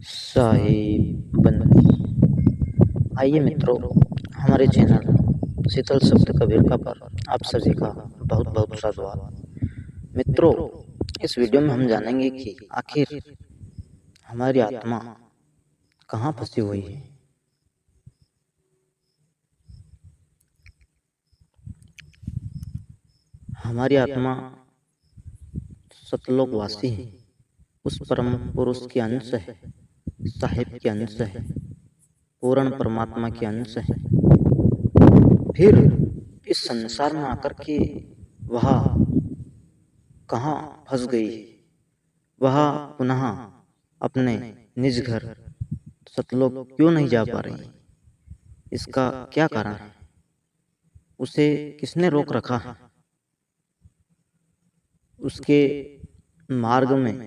साहिब बंदी। आइए मित्रों, हमारे चैनल शीतल शब्द कबीर का पर आप सभी का बहुत बहुत स्वागत। मित्रों, इस वीडियो में हम जानेंगे कि आखिर हमारी आत्मा कहाँ फंसी हुई है। हमारी आत्मा सतलोकवासी है, उस परम पुरुष के अंश है, साहिब के अंश है, पूर्ण परमात्मा के अंश है। फिर इस संसार में आकर के वह कहाँ फंस गई है, वह पुनः अपने निज घर सतलोक क्यों नहीं जा पा रही? इसका क्या कारण है? उसे किसने रोक रखा है? उसके मार्ग में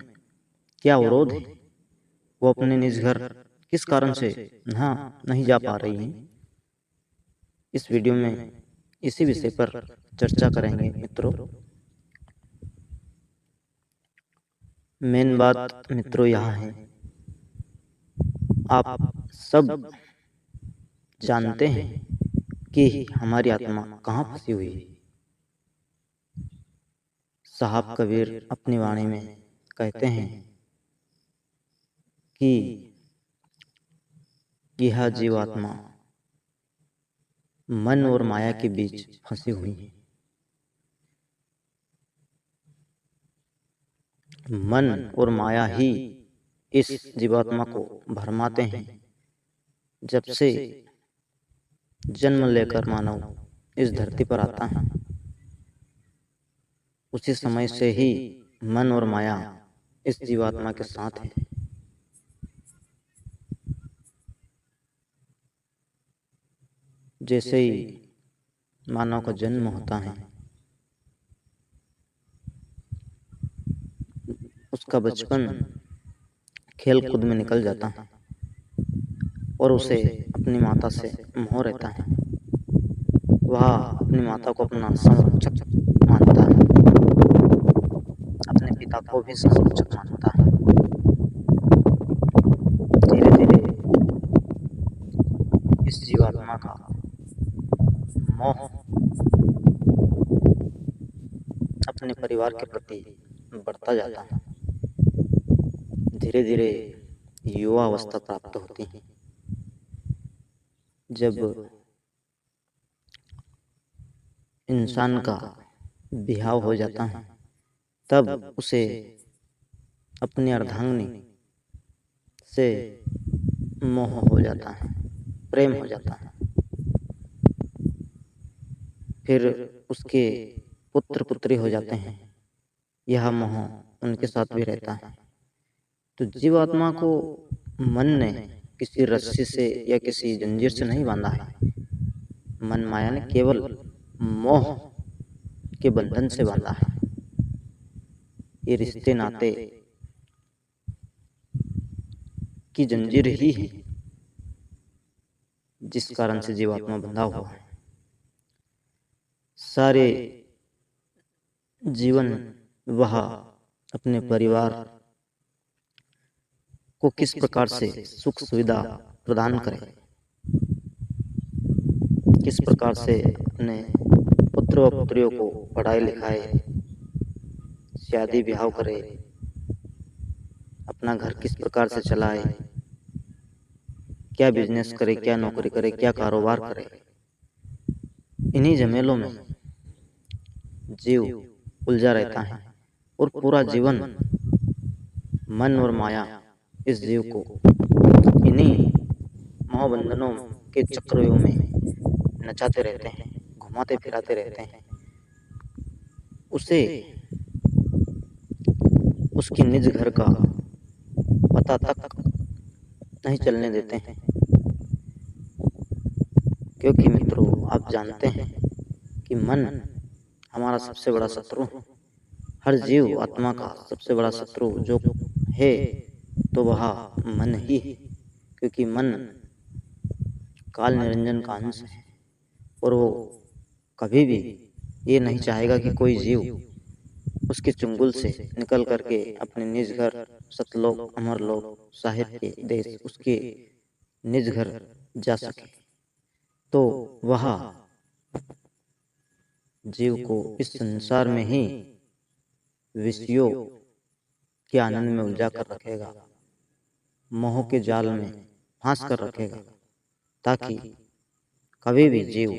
क्या अवरोध है? वो अपने निज घर किस कारण से नहीं जा पा रही है? इस वीडियो में इसी विषय पर चर्चा करेंगे मित्रों। मेन बात मित्रों यहाँ है, आप सब जानते हैं कि हमारी आत्मा कहाँ फंसी हुई है। साहब कबीर अपनी वाणी में कहते हैं कि यह जीवात्मा मन और माया के बीच फंसी हुई है। मन और माया ही इस जीवात्मा को भरमाते हैं। जब से जन्म लेकर मानव इस धरती पर आता है, उसी समय से ही मन और माया इस जीवात्मा के साथ है। जैसे ही मानव का जन्म होता है, उसका बचपन खेल कूद में निकल जाता है और उसे अपनी माता से मोह रहता है। वह अपनी माता को अपना संरक्षक मानता है, अपने पिता को भी संरक्षक मानता है। धीरे धीरे इस जीवात्मा का मोह अपने परिवार के प्रति बढ़ता जाता है। धीरे धीरे युवा अवस्था प्राप्त होती है। जब इंसान का बिहाव हो जाता है, तब उसे अपनी अर्धांगिनी से मोह हो जाता है, प्रेम हो जाता है। फिर उसके पुत्र पुत्री हो जाते हैं, यह मोह उनके साथ भी रहता है। तो जीवात्मा को मन ने किसी रस्सी से या किसी जंजीर से नहीं बांधा है। मन माया ने केवल मोह के बंधन से बांधा है। ये रिश्ते नाते की जंजीर ही है जिस कारण से जीवात्मा बंधा हुआ है। सारे जीवन वह अपने परिवार को किस प्रकार से सुख सुविधा प्रदान करे, किस प्रकार से अपने पुत्र व पुत्रियों को पढ़ाई लिखाए, शादी ब्याह करे, अपना घर किस प्रकार से चलाए, क्या बिजनेस करे, क्या नौकरी करे, क्या कारोबार करे। इन्हीं झमेलों में जीव उलझा रहता है और पूरा जीवन मन और माया इस जीव को इन्हीं मोहबंधनों के चक्रव्यूह में नचाते रहते हैं, घुमाते फिराते रहते हैं। उसे उसकी निज घर का पता तक नहीं चलने देते हैं। क्योंकि मित्रों, आप जानते हैं कि मन हमारा सबसे बड़ा शत्रु है। हर जीव आत्मा का सबसे बड़ा शत्रु जो है तो वह मन ही है। क्योंकि मन काल निरंजन का अंश है और वो कभी भी ये नहीं चाहेगा कि कोई जीव उसके चुंगल से निकल करके अपने निज घर सतलोक अमरलोक साहिब के देश उसके निज घर जा सके, तो वह जीव को इस संसार में ही विषयों के आनंद में उलझा कर रखेगा, मोह के जाल में फांस कर रखेगा, ताकि कभी भी जीव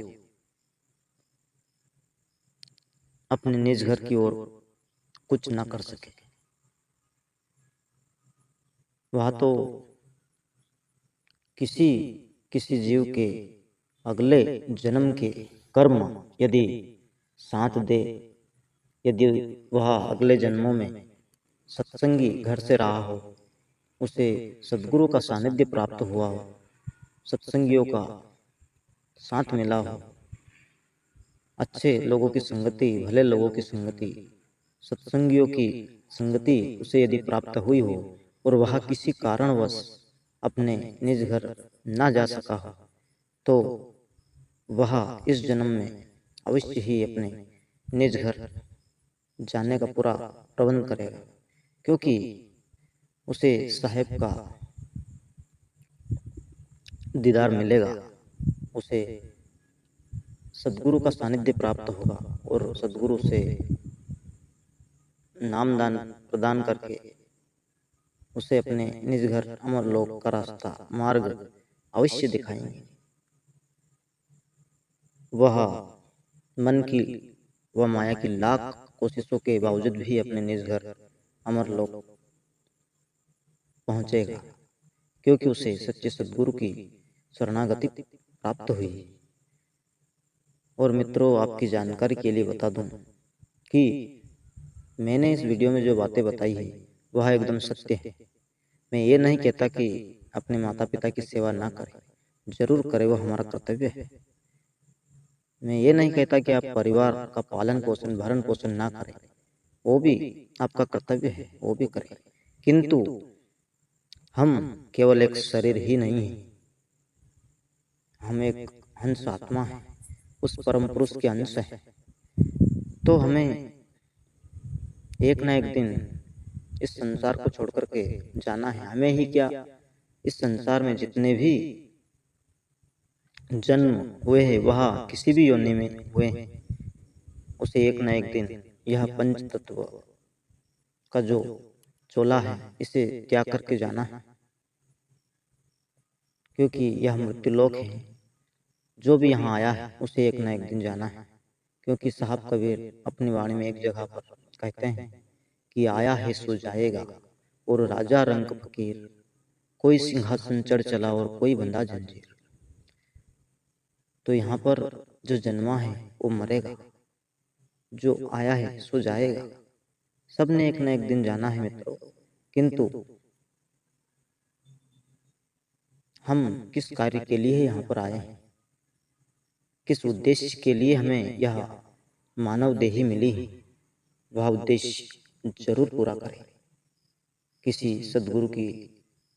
अपने निज घर की ओर कुछ न कर सके। वह तो किसी किसी जीव के अगले जन्म के कर्म यदि साथ दे, यदि वह अगले जन्मों में सत्संगी घर से रहा हो, उसे सद्गुरु का सानिध्य प्राप्त हुआ हो, सत्संगियों का साथ मिला हो, अच्छे लोगों की संगति, भले लोगों की संगति, सत्संगियों की संगति उसे यदि प्राप्त हुई हो और वह किसी कारणवश अपने निज घर ना जा सका हो, तो वह इस जन्म में अवश्य ही अपने निज घर जाने का पूरा प्रबंध करेगा, क्योंकि उसे साहेब का दीदार मिलेगा, उसे सद्गुरु का सानिध्य प्राप्त होगा और सद्गुरु से नामदान प्रदान करके उसे अपने निज घर अमरलोक का रास्ता मार्ग अवश्य दिखाएंगे। वह मन की व माया की लाख कोशिशों के बावजूद भी अपने निज घर अमरलोक पहुंचेगा, क्योंकि उसे सच्चे सद्गुरु की शरणागति प्राप्त हुई। और मित्रों, आपकी जानकारी के लिए बता दूं कि मैंने इस वीडियो में जो बातें बताई है वह एकदम सत्य है। मैं ये नहीं कहता कि अपने माता पिता की सेवा ना करें, जरूर करें, वो हमारा कर्तव्य है। मैं ये नहीं कहता कि आप परिवार का पालन पोषण भरण पोषण ना करें, वो भी आपका कर्तव्य है, वो भी करें, किंतु हम केवल एक शरीर ही नहीं है, हम एक हंस आत्मा है, उस परम पुरुष के अंश है। तो हमें एक ना एक दिन इस संसार को छोड़ करके जाना है। हमें ही क्या, इस संसार में जितने भी जन्म हुए हैं वह किसी भी योनि में हुए हैं, उसे एक ना एक दिन यह पंच तत्व का जो चोला है इसे त्याग करके जाना है, क्योंकि यह मृत्युलोक है। जो भी यहाँ आया है उसे एक ना एक दिन जाना है, क्योंकि साहब कबीर अपनी वाणी में एक जगह पर कहते हैं कि आया है सो जाएगा, और राजा रंग फकीर, कोई सिंहासन चढ़ चला और कोई बंधा जंजीर। तो यहाँ पर जो जन्मा है वो मरेगा, जो आया है सो जाएगा। सबने एक न एक दिन जाना है मित्रों, किंतु हम किस कार्य के लिए यहाँ पर आए हैं, किस उद्देश्य के लिए हमें यह मानव देही मिली है, वह उद्देश्य जरूर पूरा करें। किसी सद्गुरु की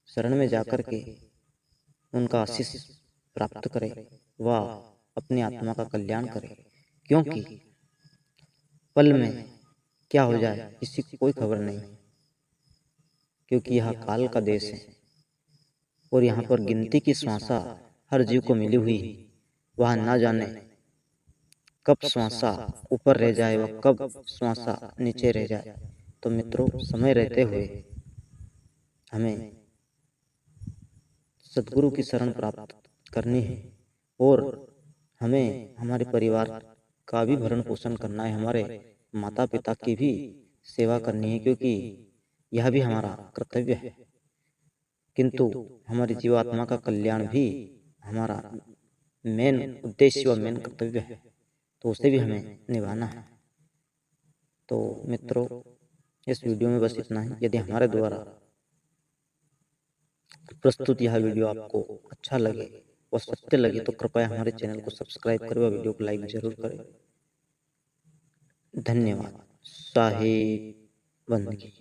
शरण में जाकर के उनका आशीष प्राप्त करें, वह अपनी आत्मा का कल्याण करें, क्योंकि पल में क्या हो जाए किसी को कोई खबर नहीं, क्योंकि यह काल का देश है और यहाँ पर गिनती की श्वासा हर जीव को मिली हुई है। वह ना जाने कब श्वासा ऊपर रह जाए व कब श्वासा नीचे रह जाए। तो मित्रों, समय रहते हुए हमें सद्गुरु की शरण प्राप्त करनी है और हमें हमारे परिवार का भी भरण पोषण करना है, हमारे माता पिता की भी सेवा करनी है, क्योंकि यह भी हमारा कर्तव्य है। किंतु हमारी जीवात्मा का कल्याण भी हमारा मेन उद्देश्य व मेन कर्तव्य है, तो उसे भी हमें निभाना है। तो मित्रों, इस वीडियो में बस इतना ही। यदि हमारे द्वारा प्रस्तुत यह वीडियो आपको अच्छा लगे व सत्य लगे तो कृपया हमारे चैनल को सब्सक्राइब करें व वीडियो को लाइक जरूर करें। धन्यवाद। साहिब बंदगी।